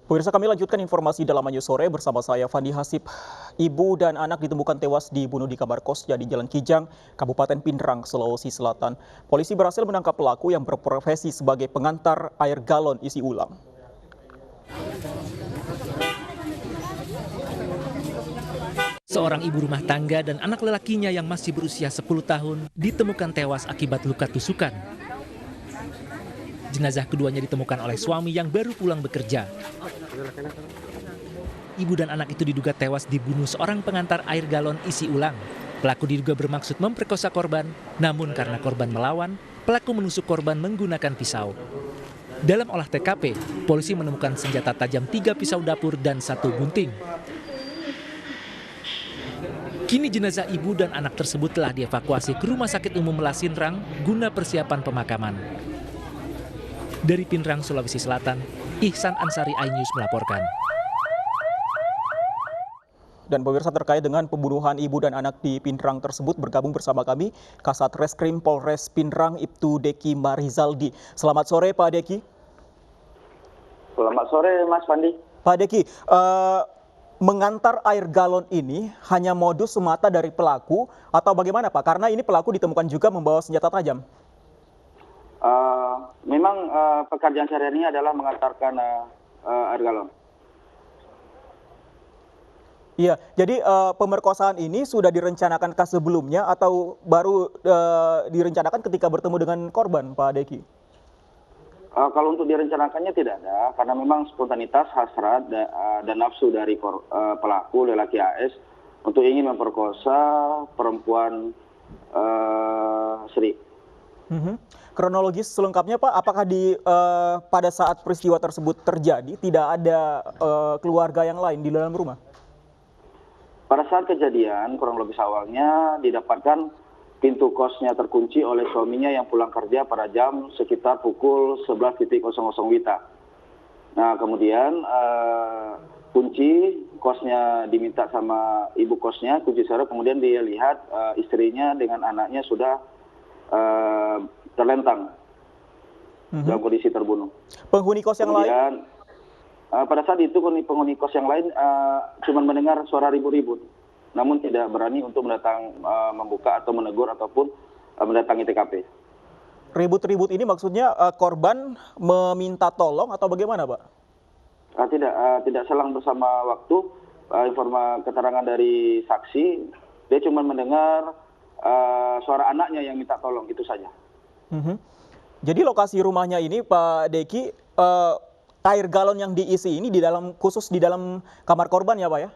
Pemirsa, kami lanjutkan informasi dalam Manyu Sore bersama saya Fandi Hasib. Ibu dan anak ditemukan tewas dibunuh di kamar kos di Jalan Kijang, Kabupaten Pindrang, Sulawesi Selatan. Polisi berhasil menangkap pelaku yang berprofesi sebagai pengantar air galon isi ulang. Seorang ibu rumah tangga dan anak lelakinya yang masih berusia 10 tahun ditemukan tewas akibat luka tusukan. Jenazah keduanya ditemukan oleh suami yang baru pulang bekerja. Ibu dan anak itu diduga tewas dibunuh seorang pengantar air galon isi ulang. Pelaku diduga bermaksud memperkosa korban, namun karena korban melawan, pelaku menusuk korban menggunakan pisau. Dalam olah TKP, polisi menemukan senjata tajam 3 pisau dapur dan 1 gunting. Kini jenazah ibu dan anak tersebut telah dievakuasi ke Rumah Sakit Umum Lasinrang guna persiapan pemakaman. Dari Pindrang, Sulawesi Selatan, Ihsan Ansari iNews melaporkan. Dan pemirsa, terkait dengan pembunuhan ibu dan anak di Pindrang tersebut bergabung bersama kami Kasat Reskrim Polres Pindrang Ibtu Deki Marizaldi. Selamat sore Pak Deki. Selamat sore Mas Fandi. Pak Deki, mengantar air galon ini hanya modus semata dari pelaku atau bagaimana Pak? Karena ini pelaku ditemukan juga membawa senjata tajam. Memang pekerjaan sehari-harinya adalah mengantarkan air galon. Iya, jadi pemerkosaan ini sudah direncanakan sebelumnya atau baru direncanakan ketika bertemu dengan korban, Pak Deki? Kalau untuk direncanakannya tidak ada, karena memang spontanitas, hasrat, dan nafsu dari pelaku lelaki AS untuk ingin memperkosa perempuan Sri. Kronologis selengkapnya Pak, apakah pada saat peristiwa tersebut terjadi tidak ada keluarga yang lain di dalam rumah? Pada saat kejadian, kronologis awalnya didapatkan pintu kosnya terkunci oleh suaminya yang pulang kerja pada jam sekitar pukul 11.00 WITA. Nah, kemudian kunci kosnya diminta sama ibu kosnya, kunci serep, kemudian dia lihat istrinya dengan anaknya sudah terlentang dalam kondisi terbunuh. Penghuni kos yang lain? Pada saat itu penghuni kos yang lain cuma mendengar suara ribut-ribut, namun tidak berani untuk membuka atau menegur ataupun mendatangi TKP. Ribut-ribut ini maksudnya korban meminta tolong atau bagaimana Pak? Tidak selang bersama waktu. Keterangan dari saksi, dia cuma mendengar suara anaknya yang minta tolong, itu saja. Jadi lokasi rumahnya ini Pak Deki, air galon yang diisi ini khusus di dalam kamar korban ya Pak ya?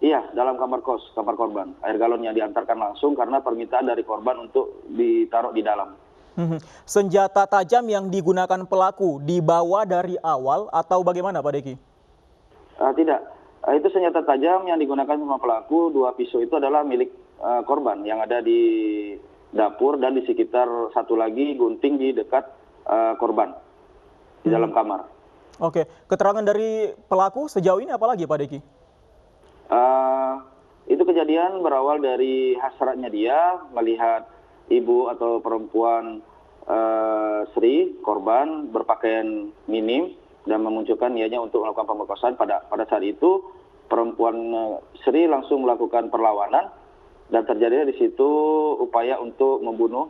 Iya, dalam kamar korban. Air galonnya diantarkan langsung karena permintaan dari korban untuk ditaruh di dalam. Senjata tajam yang digunakan pelaku dibawa dari awal atau bagaimana Pak Deki? Tidak, itu senjata tajam yang digunakan sama pelaku. 2 pisau itu adalah milik korban yang ada di dapur dan di sekitar 1 lagi gunting di dekat korban di dalam kamar. Oke, keterangan dari pelaku sejauh ini apa lagi Pak Deki? Itu kejadian berawal dari hasratnya dia melihat ibu atau perempuan Sri, korban, berpakaian minim dan memunculkan niatnya untuk melakukan pemerkosaan. Pada saat itu perempuan Sri langsung melakukan perlawanan dan terjadi di situ upaya untuk membunuh.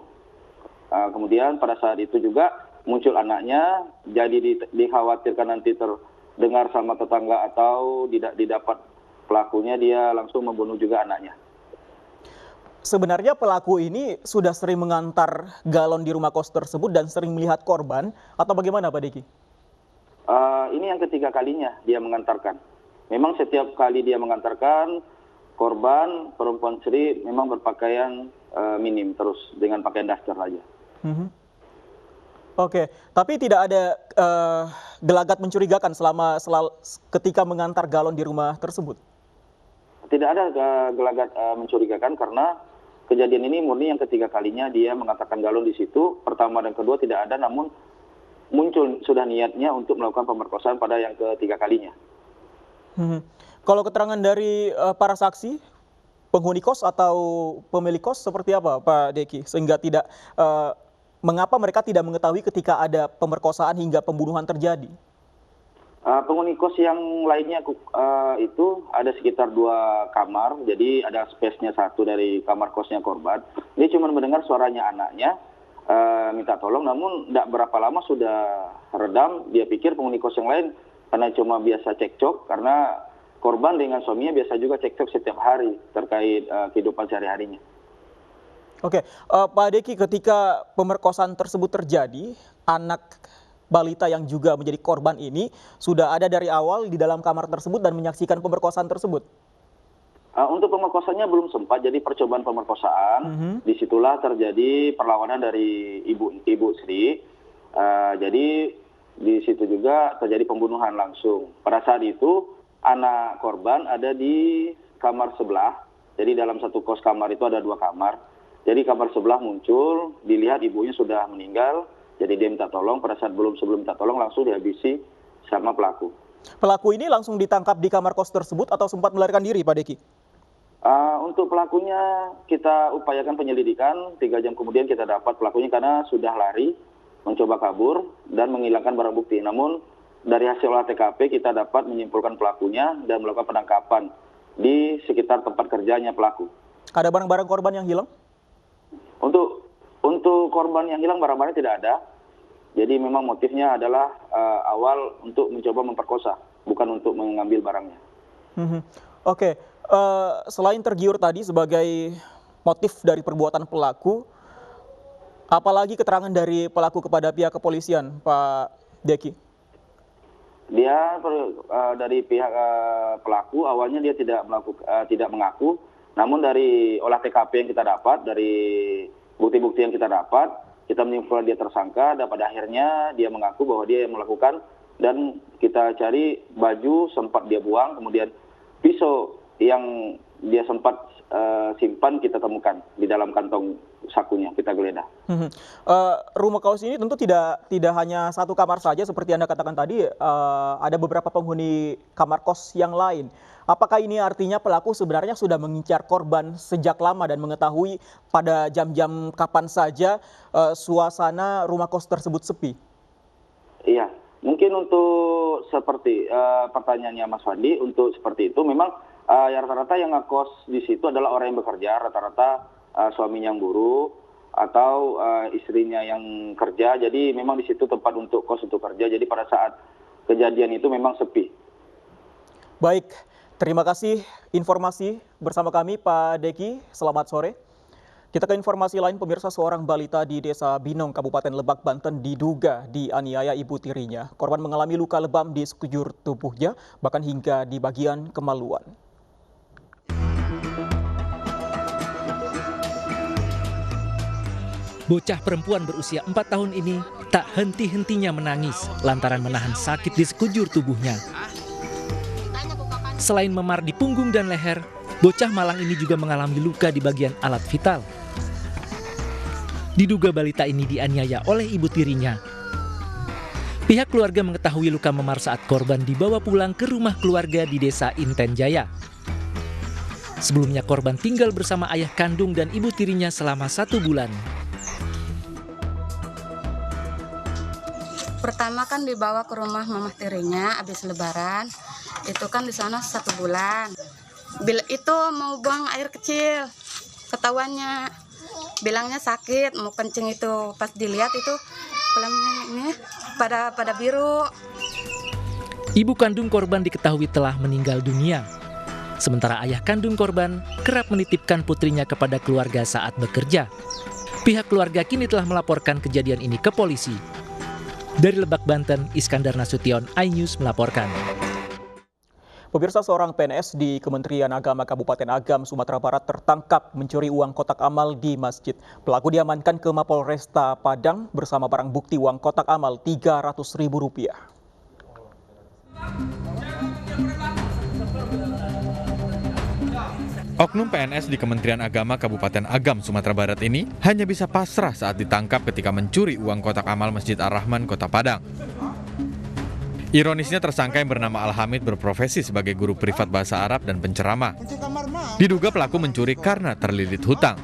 Kemudian pada saat itu juga muncul anaknya, jadi dikhawatirkan nanti terdengar sama tetangga atau tidak didapat pelakunya, dia langsung membunuh juga anaknya. Sebenarnya pelaku ini sudah sering mengantar galon di rumah kos tersebut dan sering melihat korban atau bagaimana Pak Deki? Ini yang ketiga kalinya dia mengantarkan. Memang setiap kali dia mengantarkan korban, perempuan Sri memang berpakaian minim terus dengan pakaian daster saja. Oke, tapi tidak ada gelagat mencurigakan ketika mengantar galon di rumah tersebut? Tidak ada gelagat mencurigakan karena kejadian ini murni yang ketiga kalinya dia mengantarkan galon di situ. Pertama dan kedua tidak ada, namun muncul sudah niatnya untuk melakukan pemerkosaan pada yang ketiga kalinya. Kalau keterangan dari para saksi, penghuni kos atau pemilik kos seperti apa Pak Deki? Sehingga mengapa mereka tidak mengetahui ketika ada pemerkosaan hingga pembunuhan terjadi? Penghuni kos yang lainnya itu ada sekitar 2 kamar, jadi ada space-nya 1 dari kamar kosnya korban. Dia cuma mendengar suaranya anaknya minta tolong, namun tidak berapa lama sudah redam. Dia pikir penghuni kos yang lain karena cuma biasa cekcok, karena korban dengan suaminya biasa juga cekcok setiap hari terkait kehidupan sehari-harinya. Oke, Pak Deki, ketika pemerkosaan tersebut terjadi, anak balita yang juga menjadi korban ini sudah ada dari awal di dalam kamar tersebut dan menyaksikan pemerkosaan tersebut? Untuk pemerkosaannya belum sempat, jadi percobaan pemerkosaan. Disitulah terjadi perlawanan dari ibu Sri. Jadi di situ juga terjadi pembunuhan langsung. Pada saat itu anak korban ada di kamar sebelah. Jadi dalam satu kos kamar itu ada 2 kamar. Jadi kamar sebelah muncul, dilihat ibunya sudah meninggal. Jadi dia minta tolong, pada saat sebelum minta tolong langsung dihabisi sama pelaku. Pelaku ini langsung ditangkap di kamar kos tersebut atau sempat melarikan diri, Pak Deki? Untuk pelakunya kita upayakan penyelidikan, 3 jam kemudian kita dapat pelakunya karena sudah lari, mencoba kabur dan menghilangkan barang bukti. Namun dari hasil olah TKP kita dapat menyimpulkan pelakunya dan melakukan penangkapan di sekitar tempat kerjanya pelaku. Ada barang-barang korban yang hilang? Untuk korban yang hilang barang-barang tidak ada. Jadi memang motifnya adalah awal untuk mencoba memperkosa, bukan untuk mengambil barangnya. Oke, selain tergiur tadi sebagai motif dari perbuatan pelaku, apalagi keterangan dari pelaku kepada pihak kepolisian, Pak Deki? Dia dari pihak pelaku awalnya dia tidak mengaku, namun dari olah TKP yang kita dapat, dari bukti-bukti yang kita dapat, kita menyimpulkan dia tersangka dan pada akhirnya dia mengaku bahwa dia yang melakukan, dan kita cari baju sempat dia buang, kemudian pisau yang dia sempat simpan kita temukan di dalam kantong sakunya, kita geledah. Rumah kos ini tentu tidak hanya 1 kamar saja seperti Anda katakan tadi, ada beberapa penghuni kamar kos yang lain. Apakah ini artinya pelaku sebenarnya sudah mengincar korban sejak lama dan mengetahui pada jam-jam kapan saja suasana rumah kos tersebut sepi? Iya, mungkin untuk seperti pertanyaannya Mas Fandi, untuk seperti itu memang rata-rata yang ngekos di situ adalah orang yang bekerja, rata-rata suaminya yang buruh atau istrinya yang kerja. Jadi memang di situ tempat untuk kos untuk kerja. Jadi pada saat kejadian itu memang sepi. Baik, terima kasih informasi bersama kami Pak Deki. Selamat sore. Kita ke informasi lain, pemirsa. Seorang balita di Desa Binong, Kabupaten Lebak, Banten diduga dianiaya ibu tirinya. Korban mengalami luka lebam di sekujur tubuhnya, bahkan hingga di bagian kemaluan. Bocah perempuan berusia 4 tahun ini tak henti-hentinya menangis lantaran menahan sakit di sekujur tubuhnya. Selain memar di punggung dan leher, bocah malang ini juga mengalami luka di bagian alat vital. Diduga balita ini dianiaya oleh ibu tirinya. Pihak keluarga mengetahui luka memar saat korban dibawa pulang ke rumah keluarga di Desa Inten Jaya. Sebelumnya korban tinggal bersama ayah kandung dan ibu tirinya selama 1 bulan. Pertama kan dibawa ke rumah mama tirinya habis lebaran. Itu kan di sana 1 bulan. Bila itu mau buang air kecil, ketahuannya bilangnya sakit, mau kencing itu. Pas dilihat itu kolamnya ini pada biru. Ibu kandung korban diketahui telah meninggal dunia. Sementara ayah kandung korban kerap menitipkan putrinya kepada keluarga saat bekerja. Pihak keluarga kini telah melaporkan kejadian ini ke polisi. Dari Lebak, Banten, Iskandar Nasution, iNews melaporkan. Pemirsa, seorang PNS di Kementerian Agama Kabupaten Agam, Sumatera Barat tertangkap mencuri uang kotak amal di masjid. Pelaku diamankan ke Mapolresta Padang bersama barang bukti uang kotak amal Rp300.000. Oknum PNS di Kementerian Agama Kabupaten Agam, Sumatera Barat ini hanya bisa pasrah saat ditangkap ketika mencuri uang kotak amal Masjid Ar-Rahman, Kota Padang. Ironisnya tersangka yang bernama Al-Hamid berprofesi sebagai guru privat bahasa Arab dan penceramah. Diduga pelaku mencuri karena terlilit hutang.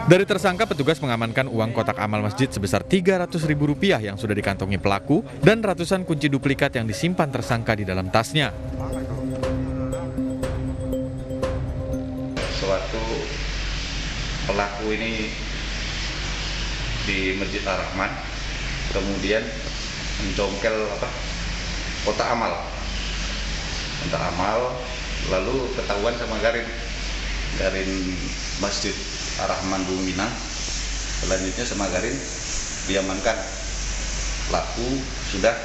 Dari tersangka, petugas mengamankan uang kotak amal masjid sebesar Rp300.000 yang sudah dikantongi pelaku dan ratusan kunci duplikat yang disimpan tersangka di dalam tasnya. Suatu pelaku ini di Masjid Ar-Rahman kemudian mencongkel kotak amal, lalu ketahuan sama Garin Masjid Ar-Rahman Bumi Minang. Selanjutnya sama Garin diamankan. Pelaku sudah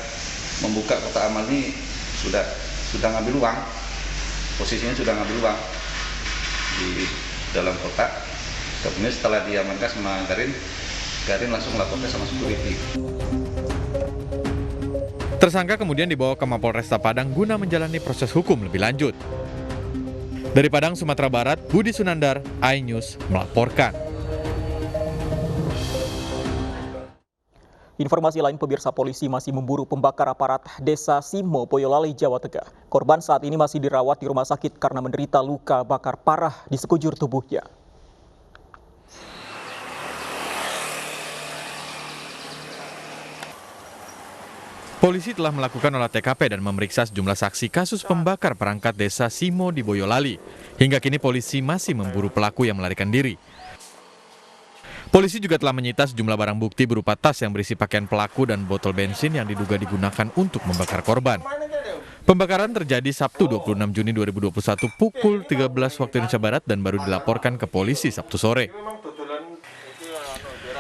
membuka kotak amal ini, sudah ngambil uang, posisinya sudah ngambil uang di dalam kotak. Kemudian setelah diamankan sama Garin langsung melaporkan sama security. Tersangka kemudian dibawa ke Mapolresta Padang guna menjalani proses hukum lebih lanjut. Dari Padang, Sumatera Barat, Budi Sunandar, iNews melaporkan. Informasi lain, pemirsa, polisi masih memburu pembakar aparat Desa Simo, Boyolali, Jawa Tengah. Korban saat ini masih dirawat di rumah sakit karena menderita luka bakar parah di sekujur tubuhnya. Polisi telah melakukan olah TKP dan memeriksa sejumlah saksi kasus pembakar perangkat Desa Simo di Boyolali. Hingga kini polisi masih memburu pelaku yang melarikan diri. Polisi juga telah menyita sejumlah barang bukti berupa tas yang berisi pakaian pelaku dan botol bensin yang diduga digunakan untuk membakar korban. Pembakaran terjadi Sabtu 26 Juni 2021 pukul 13 waktu Indonesia Barat dan baru dilaporkan ke polisi Sabtu sore.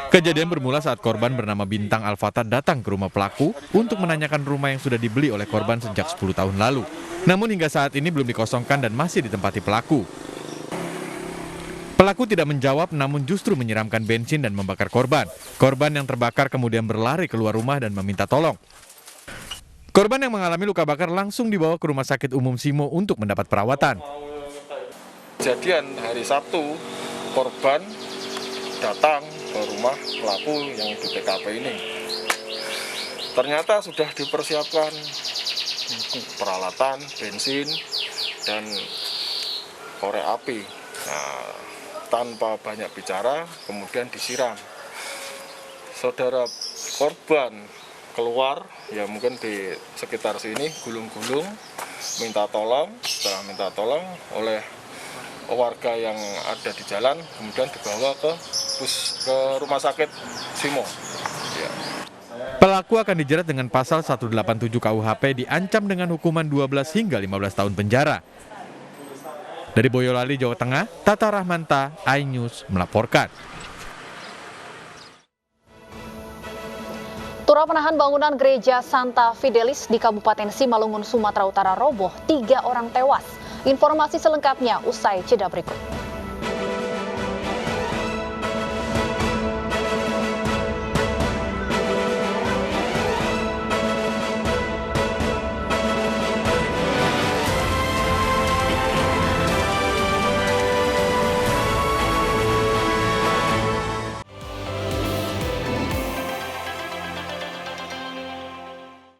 Kejadian bermula saat korban bernama Bintang Alfata datang ke rumah pelaku untuk menanyakan rumah yang sudah dibeli oleh korban sejak 10 tahun lalu. Namun hingga saat ini belum dikosongkan dan masih ditempati pelaku. Pelaku tidak menjawab namun justru menyiramkan bensin dan membakar korban. Korban yang terbakar kemudian berlari keluar rumah dan meminta tolong. Korban yang mengalami luka bakar langsung dibawa ke Rumah Sakit Umum Simo untuk mendapat perawatan. Kejadian hari Sabtu, korban datang ke rumah pelaku yang di TKP ini. Ternyata sudah dipersiapkan peralatan, bensin, dan korek api. Nah, tanpa banyak bicara, kemudian disiram. Saudara korban keluar, ya mungkin di sekitar sini, gulung-gulung, minta tolong. Setelah minta tolong oleh warga yang ada di jalan, kemudian dibawa ke rumah sakit Simo. Ya. Pelaku akan dijerat dengan pasal 187 KUHP, diancam dengan hukuman 12 hingga 15 tahun penjara. Dari Boyolali, Jawa Tengah, Tata Rahmanta, iNews melaporkan. Turap penahan bangunan gereja Santa Fidelis di Kabupaten Simalungun, Sumatera Utara roboh, 3 orang tewas. Informasi selengkapnya usai jeda berikut.